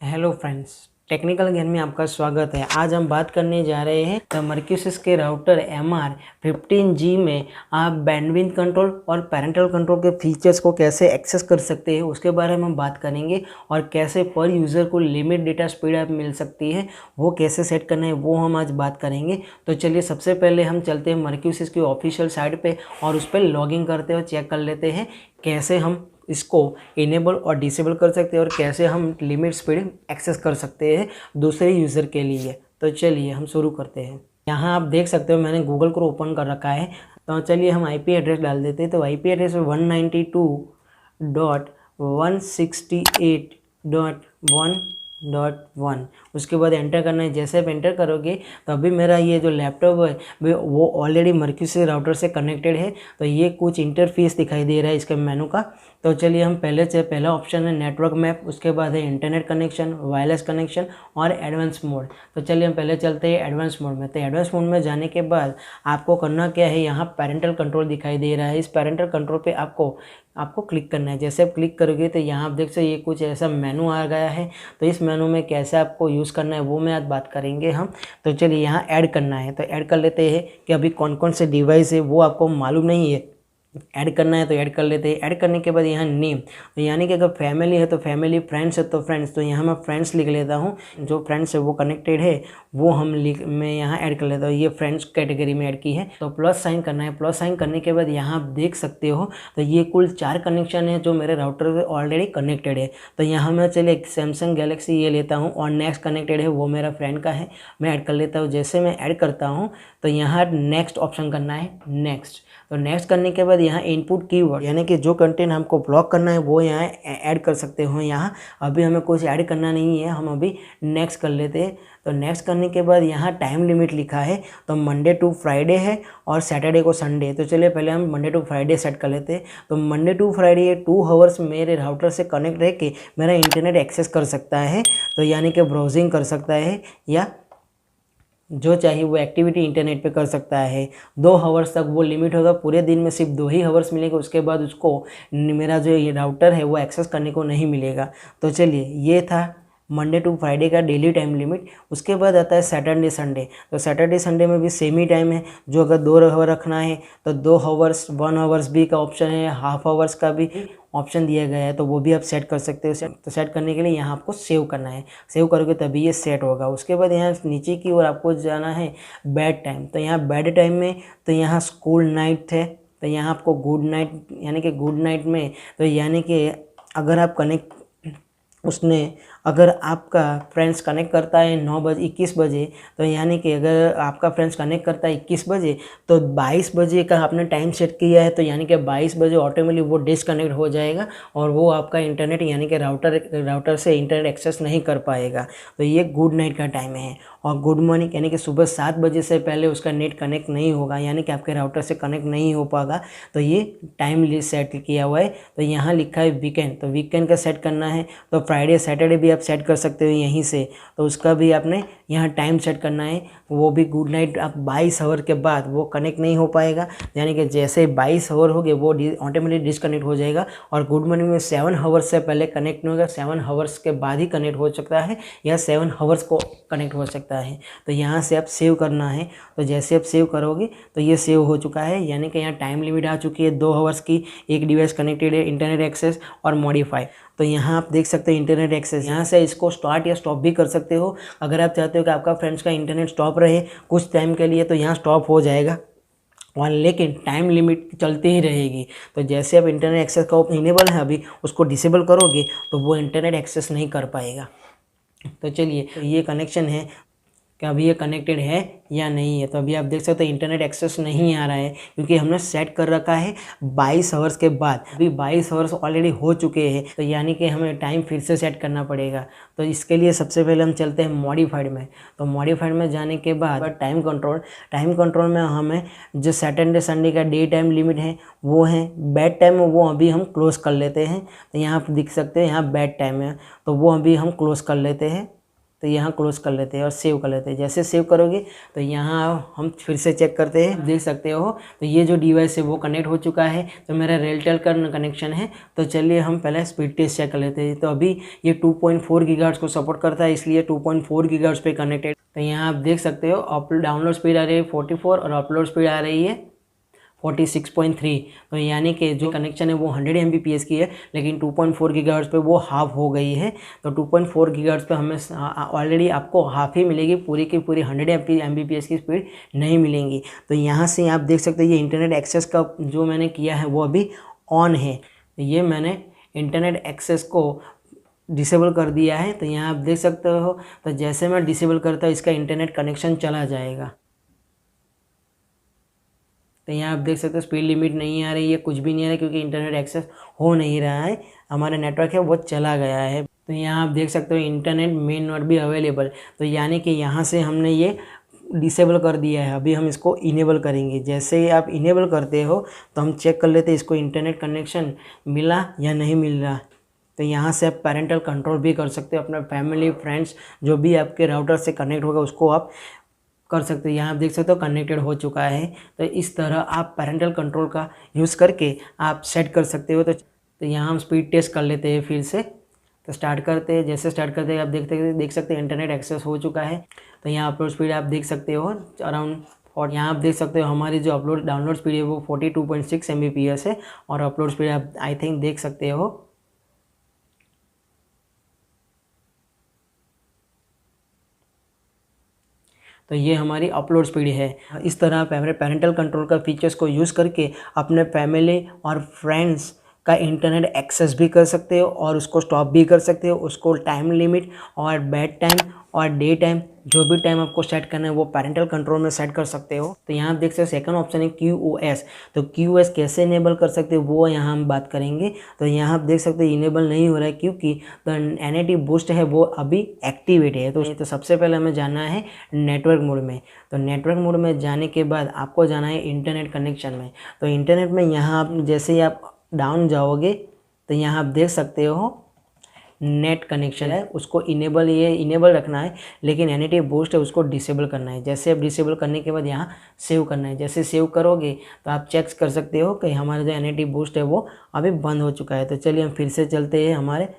Hello friends, technical ज्ञान में आपका स्वागत है। आज हम बात करने जा रहे हैं द मर्क्यूसिस के राउटर MR15G में आप बैंडविड्थ कंट्रोल और पैरेंटल कंट्रोल के फीचर्स को कैसे एक्सेस कर सकते हैं उसके बारे में हम बात करेंगे, और कैसे पर यूज़र को लिमिट डेटा स्पीड आप मिल सकती है वो कैसे सेट करना है वो हम आज बात करेंगे। तो चलिए सबसे पहले हम चलते हैं मर्क्यूसिस की ऑफिशियल साइट पे और उस पर लॉगिन करते हुए चेक कर लेते हैं कैसे हम इसको इनेबल और डिसेबल कर सकते हैं और कैसे हम लिमिट स्पीड एक्सेस कर सकते हैं दूसरे यूज़र के लिए। तो चलिए हम शुरू करते हैं। यहाँ आप देख सकते हो मैंने गूगल को ओपन कर रखा है। तो चलिए हम आईपी एड्रेस डाल देते हैं। तो आईपी एड्रेस 192.168.1.1। उसके बाद एंटर करना है। जैसे आप एंटर करोगे तो अभी मेरा ये जो लैपटॉप है वो ऑलरेडी मर्क्यूसिस राउटर से कनेक्टेड है। तो ये कुछ इंटरफेस दिखाई दे रहा है इसके मेनू का। तो चलिए हम पहला ऑप्शन है नेटवर्क मैप, उसके बाद है इंटरनेट कनेक्शन, वायरलेस कनेक्शन और एडवांस मोड। तो चलिए हम पहले चलते हैं एडवांस मोड में। तो एडवांस मोड में जाने के बाद आपको करना क्या है, यहाँ पैरेंटल कंट्रोल दिखाई दे रहा है। इस पैरेंटल कंट्रोल पे आपको क्लिक करना है। जैसे आप क्लिक करोगे तो यहाँ आप देख सकते ये कुछ ऐसा मेनू आ गया है। तो इस मेनू में कैसे आपको यूज़ करना है वो मैं आज बात करेंगे हम। तो चलिए यहाँ ऐड करना है। तो ऐड कर लेते हैं कि अभी कौन कौन से डिवाइस है वो आपको मालूम नहीं है, ऐड करना है तो ऐड कर लेते हैं। ऐड करने के बाद यहाँ नेम, तो यानी कि अगर फैमिली है तो फैमिली, फ्रेंड्स है तो फ्रेंड्स। तो यहाँ मैं फ्रेंड्स लिख लेता हूँ, जो फ्रेंड्स है वो कनेक्टेड है वो मैं यहाँ ऐड कर लेता हूँ। ये फ्रेंड्स कैटेगरी में ऐड की है। तो प्लस साइन करना है। प्लस साइन करने के बाद यहाँ आप देख सकते हो तो ये कुल 4 कनेक्शन है जो मेरे राउटर से ऑलरेडी कनेक्टेड है। तो यहाँ मैं चलिए एक सैमसंग गैलेक्सी ये लेता हूँ और नेक्स्ट कनेक्टेड है वो मेरा फ्रेंड का है, मैं ऐड कर लेता हूँ। जैसे मैं ऐड करता हूँ तो यहाँ नेक्स्ट ऑप्शन करना है, नेक्स्ट। तो नेक्स्ट करने के बाद यहाँ इनपुट कीवर्ड, यानी कि जो कंटेंट हमको ब्लॉक करना है वो यहाँ ऐड कर सकते हो। यहाँ अभी हमें कुछ ऐड करना नहीं है, हम अभी नेक्स्ट कर लेते हैं। तो नेक्स्ट करने के बाद यहाँ टाइम लिमिट लिखा है। तो मंडे टू फ्राइडे है और सैटरडे को संडे। तो चलिए पहले हम मंडे टू फ्राइडे सेट कर लेते हैं। तो मंडे टू फ्राइडे ये 2 आवर्स मेरे राउटर से कनेक्ट रह के मेरा इंटरनेट एक्सेस कर सकता है। तो यानी कि ब्राउजिंग कर सकता है या जो चाहिए वो एक्टिविटी इंटरनेट पे कर सकता है। 2 आवर्स तक वो लिमिट होगा, पूरे दिन में सिर्फ 2 ही आवर्स मिलेगा। उसके बाद उसको मेरा जो ये राउटर है वो एक्सेस करने को नहीं मिलेगा। तो चलिए ये था मंडे टू फ्राइडे का डेली टाइम लिमिट। उसके बाद आता है सैटरडे संडे। तो सैटरडे संडे में भी सेम ही टाइम है, जो अगर 2 आवर रखना है तो 2 आवर्स, 1 आवर्स भी का ऑप्शन है, हाफ आवर्स का भी ऑप्शन दिया गया है। तो वो भी आप सेट कर सकते हो। तो सेट करने के लिए यहाँ आपको सेव करना है। सेव करोगे तभी ये सेट होगा। उसके बाद यहाँ नीचे की ओर आपको जाना है बेड टाइम। तो यहाँ बेड टाइम में तो यहाँ स्कूल नाइट है। तो यहाँ आपको गुड नाइट, यानी कि गुड नाइट में तो यानी कि अगर आप अगर आपका फ्रेंड्स कनेक्ट करता है 21 बजे, तो यानी कि अगर आपका फ्रेंड्स कनेक्ट करता है 21 बजे तो 22 बजे का आपने टाइम सेट किया है। तो यानी कि 22 बजे ऑटोमेटिकली वो डिसकनेक्ट हो जाएगा और वो आपका इंटरनेट यानी कि राउटर से इंटरनेट एक्सेस नहीं कर पाएगा। तो ये गुड नाइट का टाइम है। और गुड मॉर्निंग यानी कि सुबह 7 बजे से पहले उसका नेट कनेक्ट नहीं होगा, यानी कि आपके राउटर से कनेक्ट नहीं हो पाएगा। तो ये टाइम सेट किया हुआ है। तो यहाँ लिखा है वीकेंड, तो वीकेंड का सेट करना है। तो फ्राइडे सैटरडे भी आप सेट कर सकते हो यहीं से। तो उसका भी आपने यहाँ टाइम सेट करना है, वो भी गुड नाइट। आप 22 आवर के बाद वो कनेक्ट नहीं हो पाएगा, यानी कि जैसे 22 आवर हो गए वो ऑटोमेटिक डिसकनेक्ट हो जाएगा। और गुड मॉर्निंग में 7 आवर्स से पहले कनेक्ट नहीं होगा, 7 आवर्स के बाद ही कनेक्ट हो सकता है या 7 आवर्स को कनेक्ट हो सकता है। तो यहाँ से आप सेव करना है। तो जैसे आप सेव करोगे तो ये सेव हो चुका है, यानी कि यहाँ टाइम लिमिट आ चुकी है 2 आवर्स की। एक डिवाइस कनेक्टेड है, इंटरनेट एक्सेस और मॉडिफाई। तो यहाँ आप देख सकते हो इंटरनेट एक्सेस, यहाँ से इसको स्टार्ट या स्टॉप भी कर सकते हो। अगर आप चाहते हो कि आपका फ्रेंड्स का इंटरनेट स्टॉप रहे कुछ टाइम के लिए तो यहाँ स्टॉप हो जाएगा, और लेकिन टाइम लिमिट चलती ही रहेगी। तो जैसे आप इंटरनेट एक्सेस का इनेबल है अभी, उसको डिसेबल करोगे तो वो इंटरनेट एक्सेस नहीं कर पाएगा। तो चलिए तो ये कनेक्शन है कि अभी ये कनेक्टेड है या नहीं है। तो अभी आप देख सकते हो इंटरनेट एक्सेस नहीं आ रहा है क्योंकि हमने सेट कर रखा है 22 आवर्स के बाद। अभी 22 आवर्स ऑलरेडी हो चुके हैं, तो यानी कि हमें टाइम फिर से सेट करना पड़ेगा। तो इसके लिए सबसे पहले हम चलते हैं मॉडिफाइड में। तो मॉडिफाइड में जाने के बाद टाइम कंट्रोल में हमें जो सैटरडे संडे का डे टाइम लिमिट है वो है। बेड टाइम वो अभी हम क्लोज़ कर लेते हैं। तो यहाँ आप देख सकते हैं यहाँ बेड टाइम है, तो वो अभी हम क्लोज़ कर लेते हैं। तो यहाँ क्लोज कर लेते हैं और सेव कर लेते हैं। जैसे सेव करोगे तो यहाँ हम फिर से चेक करते हैं, देख सकते हो तो ये जो डिवाइस है वो कनेक्ट हो चुका है। तो मेरा रेलटेल का कनेक्शन है। तो चलिए हम पहले स्पीड टेस्ट चेक कर लेते हैं। तो अभी ये 2.4 गीगाहर्ट्ज़ को सपोर्ट करता है, इसलिए 2.4 गीगाहर्ट्ज़ पे कनेक्टेड। तो यहाँ आप देख सकते हो डाउनलोड स्पीड आ रही है 44 और अपलोड स्पीड आ रही है 46.3। तो यानी कि जो कनेक्शन है वो 100 Mbps की है, लेकिन 2.4 गीगाहर्ट्ज़ पे वो हाफ हो गई है। तो 2.4 गीगाहर्ट्ज़ पे हमें ऑलरेडी आपको हाफ ही मिलेगी, पूरी की पूरी 100 Mbps की स्पीड नहीं मिलेंगी। तो यहाँ से आप देख सकते हैं ये इंटरनेट एक्सेस का जो मैंने किया है वो अभी ऑन है। ये मैंने इंटरनेट एक्सेस को डिसेबल कर दिया है। तो यहाँ आप देख सकते हो, तो जैसे मैं डिसेबल करता हूँ इसका इंटरनेट कनेक्शन चला जाएगा। तो यहाँ आप देख सकते हो स्पीड लिमिट नहीं आ रही है, कुछ भी नहीं आ रहा है, क्योंकि इंटरनेट एक्सेस हो नहीं रहा है, हमारा नेटवर्क है वो चला गया है। तो यहाँ आप देख सकते हो internet may not be available. तो यानी कि यहाँ से हमने ये डिसेबल कर दिया है। अभी हम इसको इनेबल करेंगे। जैसे ही आप इनेबल करते हो तो हम चेक कर लेते हैं इसको इंटरनेट कनेक्शन मिला या नहीं मिल रहा। तो यहाँ से आप पेरेंटल कंट्रोल भी कर सकते हो, अपना फैमिली फ्रेंड्स जो भी आपके राउटर से कनेक्ट होगा उसको आप कर सकते हो। यहाँ आप देख सकते हो कनेक्टेड हो चुका है। तो इस तरह आप पेरेंटल कंट्रोल का यूज़ करके आप सेट कर सकते हो। तो यहाँ हम स्पीड टेस्ट कर लेते हैं फिर से। तो स्टार्ट करते हैं, जैसे स्टार्ट करते हैं आप देख सकते हैं इंटरनेट एक्सेस हो चुका है। तो यहाँ अपलोड स्पीड आप देख सकते हो अराउंड, और यहाँ आप देख सकते हो हमारी जो डाउनलोड स्पीड है वो 42.6 Mbps है, और अपलोड स्पीड आप आई थिंक देख सकते हो। तो ये हमारी अपलोड स्पीड है। इस तरह आप पेरेंटल कंट्रोल का फीचर्स को यूज़ करके अपने फैमिली और फ्रेंड्स का इंटरनेट एक्सेस भी कर सकते हो, और उसको स्टॉप भी कर सकते हो। उसको टाइम लिमिट और बेड टाइम और डे टाइम, जो भी टाइम आपको सेट करना है वो पेरेंटल कंट्रोल में सेट कर सकते हो। तो यहाँ आप देख सकते हो सेकंड ऑप्शन है QoS। तो QoS कैसे इनेबल कर सकते हो वो यहाँ हम बात करेंगे। तो यहाँ आप देख सकते हो इनेबल नहीं हो रहा है क्योंकि तो NAT बूस्ट है वो अभी एक्टिवेट है। तो सबसे पहले हमें जाना है नेटवर्क मोड में। तो नेटवर्क मोड में जाने के बाद आपको जाना है इंटरनेट कनेक्शन में। तो इंटरनेट में यहाँ आप जैसे ही आप डाउन जाओगे तो यहाँ आप देख सकते हो नेट कनेक्शन है, उसको इनेबल रखना है, लेकिन NAT बूस्ट है उसको डिसेबल करना है। जैसे आप डिसेबल करने के बाद यहाँ सेव करना है। जैसे सेव करोगे तो आप चेक कर सकते हो कि हमारा जो NAT बूस्ट है वो अभी बंद हो चुका है। तो चलिए हम फिर से चलते हैं हमारे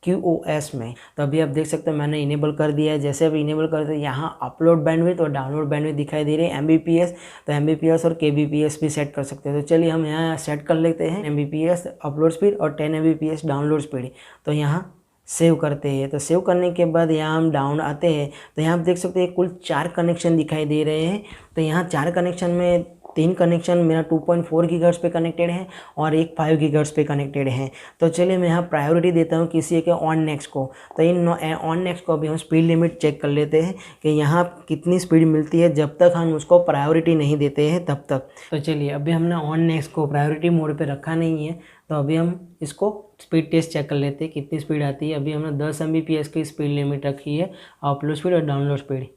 QoS में। तो अभी आप देख सकते हो मैंने इनेबल कर दिया है। जैसे अभी इनेबल करते हैं यहाँ अपलोड बैंडविड्थ और डाउनलोड बैंडविड्थ दिखाई दे रही है Mbps। तो Mbps और kbps भी सेट कर सकते हैं। तो चलिए हम यहाँ सेट कर लेते हैं Mbps अपलोड स्पीड और 10 Mbps डाउनलोड स्पीड। तो यहाँ सेव करते हैं। तो सेव करने के बाद यहाँ हम डाउन आते हैं। तो यहाँ आप देख सकते हैं कुल 4 कनेक्शन दिखाई दे रहे हैं। तो यहाँ 4 कनेक्शन में 3 कनेक्शन मेरा 2.4 गीगाहर्ट्ज़ पे कनेक्टेड है और एक 5 गीगाहर्ट्ज़ पे कनेक्टेड है। तो चलिए मैं यहाँ प्रायोरिटी देता हूँ किसी के ऑन नेक्स्ट को। तो इन ऑन नेक्स्ट को अभी हम स्पीड लिमिट चेक कर लेते हैं कि यहाँ कितनी स्पीड मिलती है जब तक हम उसको प्रायोरिटी नहीं देते हैं तब तक। तो चलिए अभी हमने ऑन नेक्स्ट को प्रायोरिटी मोड पर रखा नहीं है, तो अभी हम इसको स्पीड टेस्ट चेक कर लेते हैं कितनी स्पीड आती है। अभी हमने 10 Mbps की स्पीड लिमिट रखी है, अपलोड स्पीड और डाउनलोड स्पीड।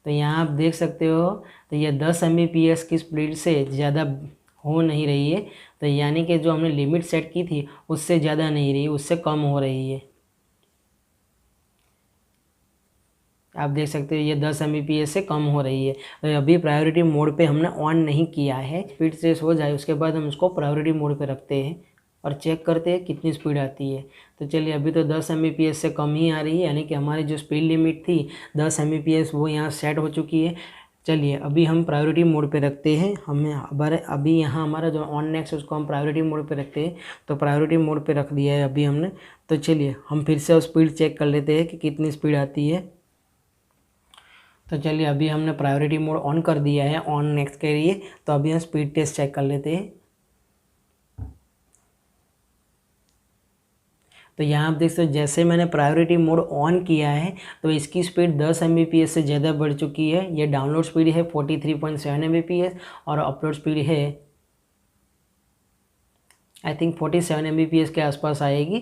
तो यहाँ आप देख सकते हो तो ये 10 Mbps की स्पीड से ज़्यादा हो नहीं रही है। तो यानी कि जो हमने लिमिट सेट की थी उससे ज़्यादा नहीं रही, उससे कम हो रही है। आप देख सकते हो ये 10 Mbps से कम हो रही है। तो अभी प्रायोरिटी मोड पे हमने ऑन नहीं किया है। स्पीड टेस्ट हो जाए उसके बाद हम इसको प्रायोरिटी मोड पे रखते हैं और चेक करते हैं कितनी स्पीड आती है। तो चलिए अभी तो 10 Mbps से कम ही आ रही है, यानी कि हमारी जो स्पीड लिमिट थी 10 Mbps वो यहाँ सेट हो चुकी है। चलिए अभी हम प्रायोरिटी मोड पे रखते हैं। अभी यहाँ हमारा जो ऑन नेक्स्ट उसको हम प्रायोरिटी मोड पे रखते हैं। तो प्रायोरिटी मोड पे रख दिया है अभी हमने। तो चलिए हम फिर से स्पीड चेक कर लेते हैं कि कितनी स्पीड आती है। तो चलिए अभी हमने प्रायोरिटी मोड ऑन कर दिया है ऑन नेक्स्ट के लिए। तो अभी हम स्पीड टेस्ट चेक कर लेते हैं। तो यहाँ आप देख सकते हो जैसे मैंने प्रायोरिटी मोड ऑन किया है तो इसकी स्पीड 10 Mbps से ज़्यादा बढ़ चुकी है। ये डाउनलोड स्पीड है 43.7 Mbps और अपलोड स्पीड है आई थिंक 47 Mbps के आसपास आएगी।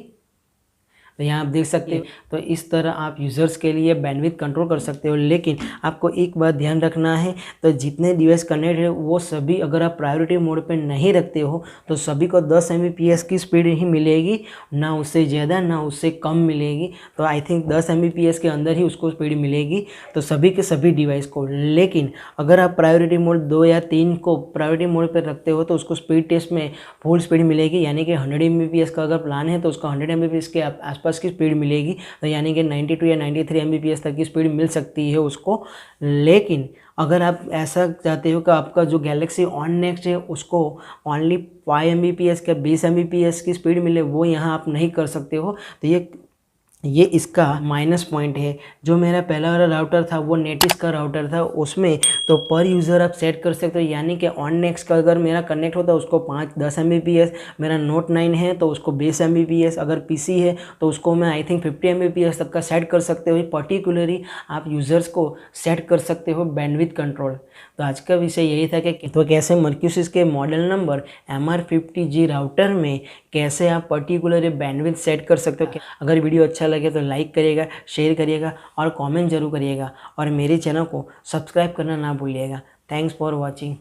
तो यहाँ आप देख सकते हो। तो इस तरह आप यूज़र्स के लिए बैंडविड्थ कंट्रोल कर सकते हो। लेकिन आपको एक बात ध्यान रखना है, तो जितने डिवाइस कनेक्ट है वो सभी अगर आप प्रायोरिटी मोड पे नहीं रखते हो तो सभी को 10 Mbps की स्पीड ही मिलेगी, ना उससे ज़्यादा ना उससे कम मिलेगी। तो आई थिंक 10 Mbps के अंदर ही उसको स्पीड मिलेगी, तो सभी के सभी डिवाइस को। लेकिन अगर आप प्रायोरिटी मोड 2 या 3 को प्रायोरिटी मोड पर रखते हो तो उसको स्पीड टेस्ट में फुल स्पीड मिलेगी, यानी कि 100 Mbps का अगर प्लान है तो उसको 100 Mbps के आसपास की स्पीड मिलेगी, तो यानी कि 92 या 93 Mbps तक की स्पीड मिल सकती है उसको। लेकिन अगर आप ऐसा चाहते हो कि आपका जो गैलेक्सी ऑन नेक्स्ट है उसको ओनली 5 Mbps का 20 Mbps की स्पीड मिले, वो यहाँ आप नहीं कर सकते हो। तो ये इसका माइनस पॉइंट है। जो मेरा पहला वाला राउटर था वो नेटिस का राउटर था, उसमें तो पर यूज़र आप सेट कर सकते हो, यानी कि ऑन नेक्स्ट का अगर मेरा कनेक्ट होता है उसको 5-10 Mbps, मेरा नोट 9 है तो उसको 20 Mbps, अगर पीसी है तो उसको मैं आई थिंक 50 Mbps तक का सेट कर सकते हो। पर्टिकुलरली आप यूज़र्स को सेट कर सकते हो बैंडविड्थ कंट्रोल। तो आज का विषय यही था कि तो कैसे मर्क्यूसिस के मॉडल नंबर MR50G राउटर में कैसे आप पर्टिकुलर बैंडविड्थ सेट कर सकते हो। अगर वीडियो अच्छा लगे तो लाइक करिएगा, शेयर करिएगा और कमेंट जरूर करिएगा, और मेरे चैनल को सब्सक्राइब करना ना भूलिएगा। Thanks for watching.